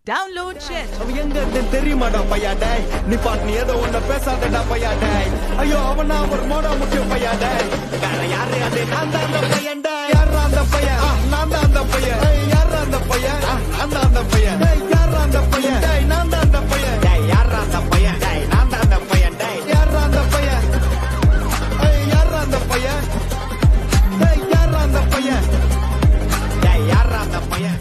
Download Share. அவன் எங்க இருந்து தெரியுமாடா பையா டேய் நீ பாட்டு நீ ஏதோ ஒன்ன பேசாதடா பையா டேய் ஐயோ அவனா ஒரு மோடா முக்கிய பையா டேய் வேற யாரு அது நான் தான் அந்த பையன் டேய் யாரா அந்த பையன் நான் தான் அந்த பையன் யாரா அந்த பையன் நான் தான் அந்த பையன் டேய் யாரா அந்த பையன் டேய் நான் தான் அந்த பையன் டேய் யாரா அந்த பையன் டேய் நான் தான் அந்த பையன் டேய் யாரா அந்த பையன் யாரா அந்த பையன் டேய் யாரா அந்த பையன் டேய் யாரா அந்த பையன்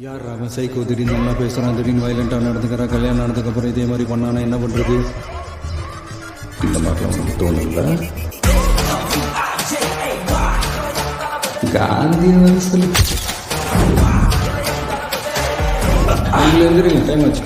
யார் அவன் சைக்கோ திடீர்னு நல்லா பேசுகிறான் திடீர்னு வயலண்ட்டாக நடந்துக்கிறான் கல்யாணம் நடந்ததுக்கப்புறம் இதே மாதிரி பண்ணானா என்ன பண்ணுறது இந்த மாதிரிலாம் உங்களுக்கு தோணுங்களா காந்தி வயசுல நீங்கள் எழுந்துருங்க டைம் ஆச்சு